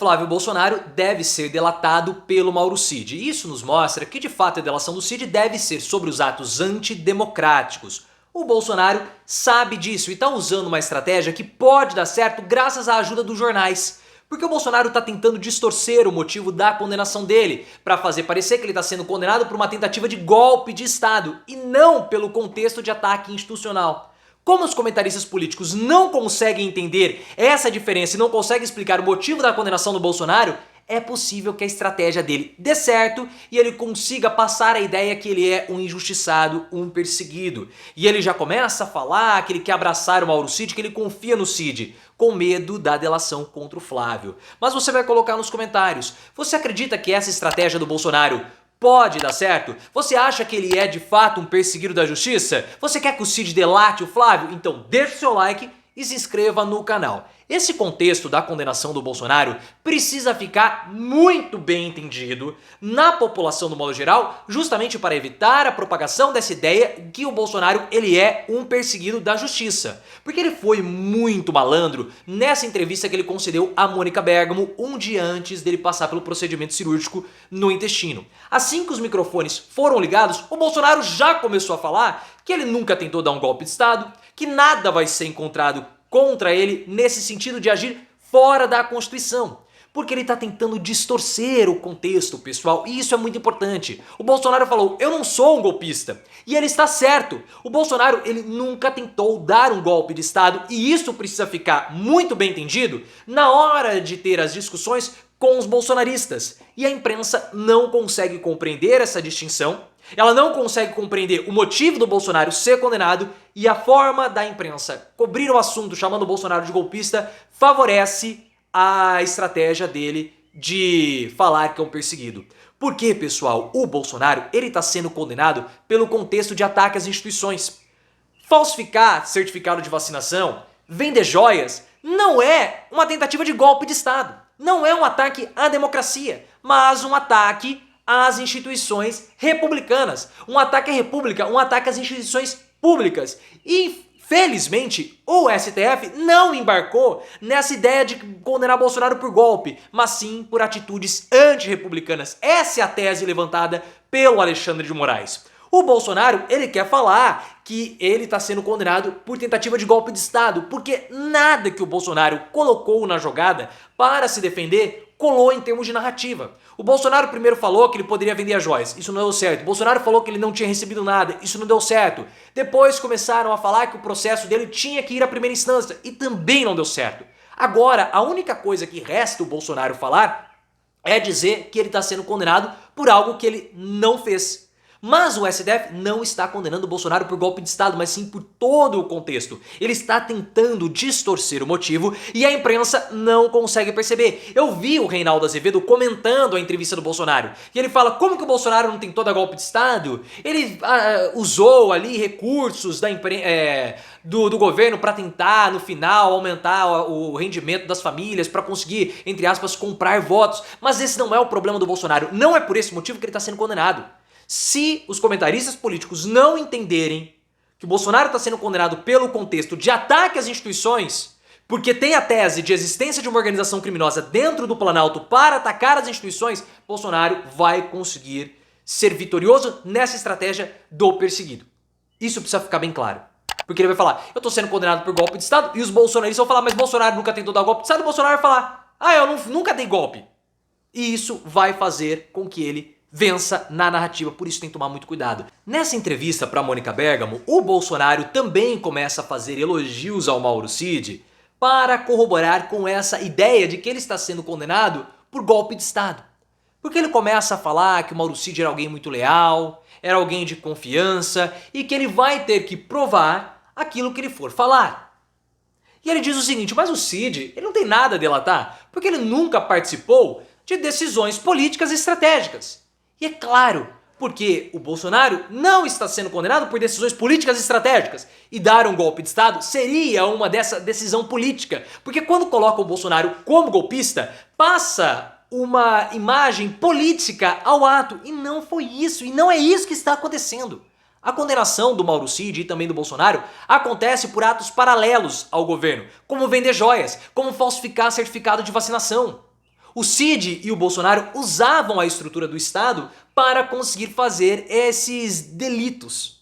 Flávio Bolsonaro deve ser delatado pelo Mauro Cid. Isso nos mostra que de fato a delação do Cid deve ser sobre os atos antidemocráticos. O Bolsonaro sabe disso e está usando uma estratégia que pode dar certo graças à ajuda dos jornais. Porque o Bolsonaro está tentando distorcer o motivo da condenação dele, para fazer parecer que ele está sendo condenado por uma tentativa de golpe de Estado e não pelo contexto de ataque institucional. Como os comentaristas políticos não conseguem entender essa diferença e não conseguem explicar o motivo da condenação do Bolsonaro, é possível que a estratégia dele dê certo e ele consiga passar a ideia que ele é um injustiçado, um perseguido. E ele já começa a falar que ele quer abraçar o Mauro Cid, que ele confia no Cid, com medo da delação contra o Flávio. Mas você vai colocar nos comentários, você acredita que essa estratégia do Bolsonaro pode dar certo? Você acha que ele é de fato um perseguido da justiça? Você quer que o Cid delate o Flávio? Então deixa o seu like e se inscreva no canal. Esse contexto da condenação do Bolsonaro precisa ficar muito bem entendido na população do modo geral, justamente para evitar a propagação dessa ideia que o Bolsonaro ele é um perseguido da justiça. Porque ele foi muito malandro nessa entrevista que ele concedeu a Mônica Bergamo um dia antes dele passar pelo procedimento cirúrgico no intestino. Assim que os microfones foram ligados, o Bolsonaro já começou a falar que ele nunca tentou dar um golpe de Estado, que nada vai ser encontrado contra ele nesse sentido de agir fora da Constituição. Porque ele está tentando distorcer o contexto, pessoal, e isso é muito importante. O Bolsonaro falou, eu não sou um golpista. E ele está certo. O Bolsonaro, ele nunca tentou dar um golpe de Estado, e isso precisa ficar muito bem entendido na hora de ter as discussões com os bolsonaristas. E a imprensa não consegue compreender essa distinção. Ela não consegue compreender o motivo do Bolsonaro ser condenado e a forma da imprensa cobrir o assunto chamando o Bolsonaro de golpista favorece a estratégia dele de falar que é um perseguido. Porque, pessoal, o Bolsonaro ele está sendo condenado pelo contexto de ataque às instituições. Falsificar certificado de vacinação, vender joias, não é uma tentativa de golpe de Estado. Não é um ataque à democracia, mas um ataque às instituições republicanas. Um ataque à república, um ataque às instituições públicas. E, felizmente, o STF não embarcou nessa ideia de condenar Bolsonaro por golpe, mas sim por atitudes antirrepublicanas. Essa é a tese levantada pelo Alexandre de Moraes. O Bolsonaro, ele quer falar que ele está sendo condenado por tentativa de golpe de Estado, porque nada que o Bolsonaro colocou na jogada para se defender colou em termos de narrativa. O Bolsonaro primeiro falou que ele poderia vender as joias, isso não deu certo. O Bolsonaro falou que ele não tinha recebido nada, isso não deu certo. Depois começaram a falar que o processo dele tinha que ir à primeira instância, e também não deu certo. Agora, a única coisa que resta o Bolsonaro falar é dizer que ele está sendo condenado por algo que ele não fez. Mas o STF não está condenando o Bolsonaro por golpe de Estado, mas sim por todo o contexto. Ele está tentando distorcer o motivo e a imprensa não consegue perceber. Eu vi o Reinaldo Azevedo comentando a entrevista do Bolsonaro. E ele fala, como que o Bolsonaro não tentou dar golpe de Estado? Ele usou ali recursos do governo para tentar, no final, aumentar o rendimento das famílias, para conseguir, entre aspas, comprar votos. Mas esse não é o problema do Bolsonaro. Não é por esse motivo que ele está sendo condenado. Se os comentaristas políticos não entenderem que o Bolsonaro está sendo condenado pelo contexto de ataque às instituições, porque tem a tese de existência de uma organização criminosa dentro do Planalto para atacar as instituições, Bolsonaro vai conseguir ser vitorioso nessa estratégia do perseguido. Isso precisa ficar bem claro. Porque ele vai falar, eu estou sendo condenado por golpe de Estado, e os bolsonaristas vão falar, mas Bolsonaro nunca tentou dar golpe de Estado, e o Bolsonaro vai falar, eu nunca dei golpe. E isso vai fazer com que ele vença na narrativa, por isso tem que tomar muito cuidado. Nessa entrevista para Mônica Bergamo, o Bolsonaro também começa a fazer elogios ao Mauro Cid para corroborar com essa ideia de que ele está sendo condenado por golpe de Estado. Porque ele começa a falar que o Mauro Cid era alguém muito leal, era alguém de confiança e que ele vai ter que provar aquilo que ele for falar. E ele diz o seguinte, mas o Cid, ele não tem nada a delatar, porque ele nunca participou de decisões políticas e estratégicas. E é claro, porque o Bolsonaro não está sendo condenado por decisões políticas e estratégicas. E dar um golpe de Estado seria uma dessa decisão política. Porque quando coloca o Bolsonaro como golpista, passa uma imagem política ao ato. E não foi isso, e não é isso que está acontecendo. A condenação do Mauro Cid e também do Bolsonaro acontece por atos paralelos ao governo, como vender joias, como falsificar certificado de vacinação. O Cid e o Bolsonaro usavam a estrutura do Estado para conseguir fazer esses delitos.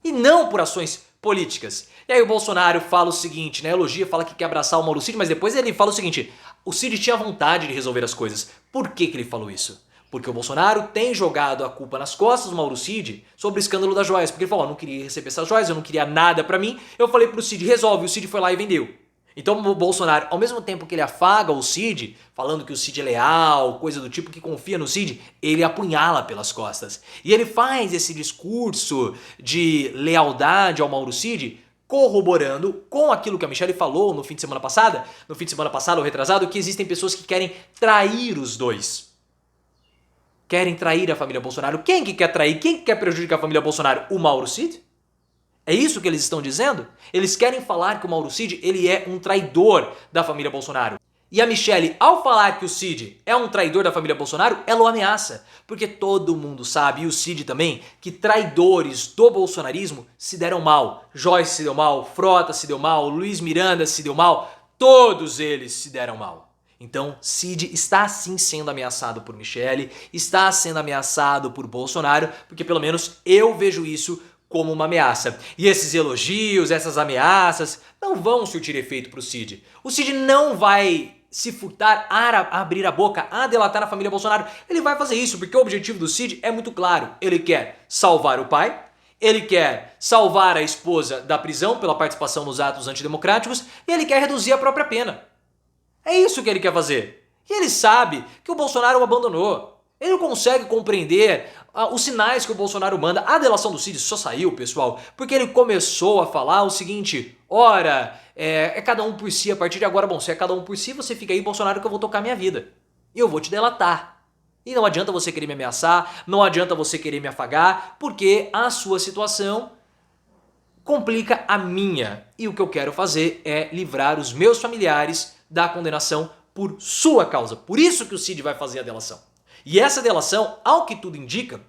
E não por ações políticas. E aí o Bolsonaro fala o seguinte, né? Elogia, fala que quer abraçar o Mauro Cid, mas depois ele fala o seguinte: o Cid tinha vontade de resolver as coisas. Por que ele falou isso? Porque o Bolsonaro tem jogado a culpa nas costas do Mauro Cid sobre o escândalo das joias. Porque ele falou: eu não queria receber essas joias, eu não queria nada pra mim. Eu falei pro Cid: resolve. O Cid foi lá e vendeu. Então o Bolsonaro, ao mesmo tempo que ele afaga o Cid, falando que o Cid é leal, coisa do tipo, que confia no Cid, ele apunhala pelas costas. E ele faz esse discurso de lealdade ao Mauro Cid, corroborando com aquilo que a Michelle falou no fim de semana passado ou retrasado, que existem pessoas que querem trair os dois. Querem trair a família Bolsonaro. Quem que quer trair? Quem que quer prejudicar a família Bolsonaro? O Mauro Cid? É isso que eles estão dizendo? Eles querem falar que o Mauro Cid ele é um traidor da família Bolsonaro. E a Michelle, ao falar que o Cid é um traidor da família Bolsonaro, ela o ameaça. Porque todo mundo sabe, e o Cid também, que traidores do bolsonarismo se deram mal. Joyce se deu mal, Frota se deu mal, Luiz Miranda se deu mal, todos eles se deram mal. Então, Cid está sim sendo ameaçado por Michelle, está sendo ameaçado por Bolsonaro, porque pelo menos eu vejo isso como uma ameaça. E esses elogios, essas ameaças, não vão surtir efeito para o Cid. O Cid não vai se furtar a abrir a boca, a delatar a família Bolsonaro. Ele vai fazer isso porque o objetivo do Cid é muito claro. Ele quer salvar o pai, ele quer salvar a esposa da prisão pela participação nos atos antidemocráticos e ele quer reduzir a própria pena. É isso que ele quer fazer. E ele sabe que o Bolsonaro o abandonou. Ele não consegue compreender os sinais que o Bolsonaro manda. A delação do Cid só saiu, pessoal, porque ele começou a falar o seguinte: ora, é cada um por si a partir de agora. Bom, se é cada um por si, você fica aí, Bolsonaro, que eu vou tocar minha vida. E eu vou te delatar. E não adianta você querer me ameaçar, não adianta você querer me afagar, porque a sua situação complica a minha. E o que eu quero fazer é livrar os meus familiares da condenação por sua causa. Por isso que o Cid vai fazer a delação. E essa delação, ao que tudo indica,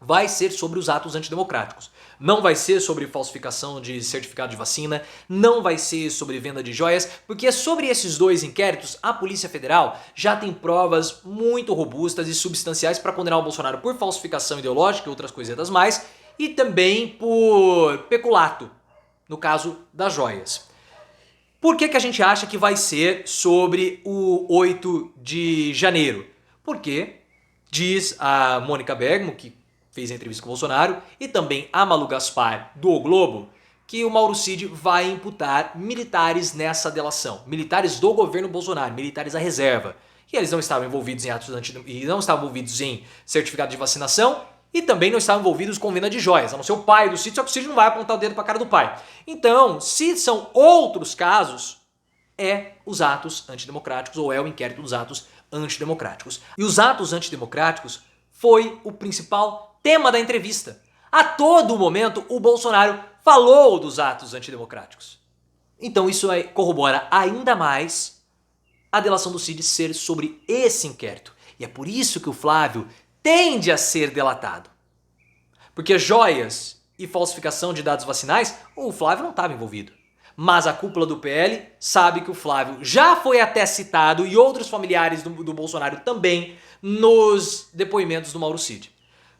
vai ser sobre os atos antidemocráticos. Não vai ser sobre falsificação de certificado de vacina, não vai ser sobre venda de joias, porque sobre esses dois inquéritos, a Polícia Federal já tem provas muito robustas e substanciais para condenar o Bolsonaro por falsificação ideológica e outras coisetas mais, e também por peculato, no caso das joias. Por que a gente acha que vai ser sobre o 8 de janeiro? Porque diz a Mônica Bergamo, que fez a entrevista com o Bolsonaro, e também a Malu Gaspar, do O Globo, que o Mauro Cid vai imputar militares nessa delação. Militares do governo Bolsonaro, militares à reserva. E eles não estavam envolvidos em atos e não estavam envolvidos em certificado de vacinação e também não estavam envolvidos com venda de joias, a não ser o pai do Cid, só que o Cid não vai apontar o dedo para a cara do pai. Então, se são outros casos, é os atos antidemocráticos ou é o inquérito dos atos antidemocráticos. E os atos antidemocráticos foi o principal tema da entrevista. A todo momento, o Bolsonaro falou dos atos antidemocráticos. Então isso corrobora ainda mais a delação do Cid ser sobre esse inquérito. E é por isso que o Flávio tende a ser delatado. Porque joias e falsificação de dados vacinais, o Flávio não estava envolvido. Mas a cúpula do PL sabe que o Flávio já foi até citado e outros familiares do Bolsonaro também nos depoimentos do Mauro Cid.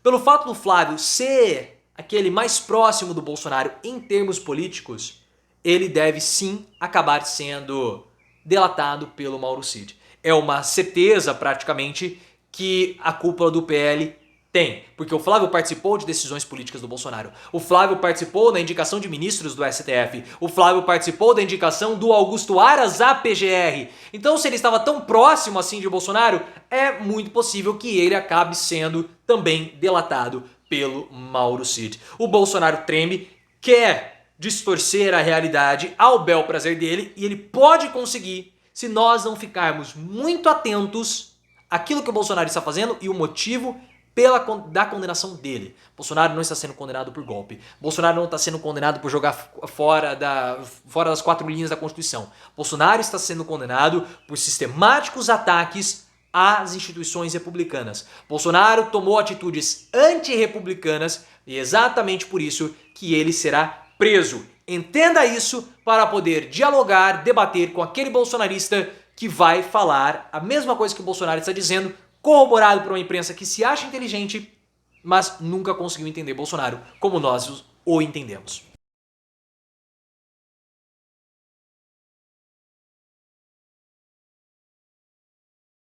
Pelo fato do Flávio ser aquele mais próximo do Bolsonaro em termos políticos, ele deve sim acabar sendo delatado pelo Mauro Cid. É uma certeza praticamente que a cúpula do PL tem, porque o Flávio participou de decisões políticas do Bolsonaro. O Flávio participou da indicação de ministros do STF. O Flávio participou da indicação do Augusto Aras à PGR. Então, se ele estava tão próximo assim de Bolsonaro, é muito possível que ele acabe sendo também delatado pelo Mauro Cid. O Bolsonaro treme, quer distorcer a realidade ao bel prazer dele e ele pode conseguir se nós não ficarmos muito atentos àquilo que o Bolsonaro está fazendo e o motivo da condenação dele. Bolsonaro não está sendo condenado por golpe. Bolsonaro não está sendo condenado por jogar fora das 4 linhas da Constituição. Bolsonaro está sendo condenado por sistemáticos ataques às instituições republicanas. Bolsonaro tomou atitudes antirrepublicanas e é exatamente por isso que ele será preso. Entenda isso para poder dialogar, debater com aquele bolsonarista que vai falar a mesma coisa que o Bolsonaro está dizendo, corroborado por uma imprensa que se acha inteligente, mas nunca conseguiu entender Bolsonaro como nós o entendemos.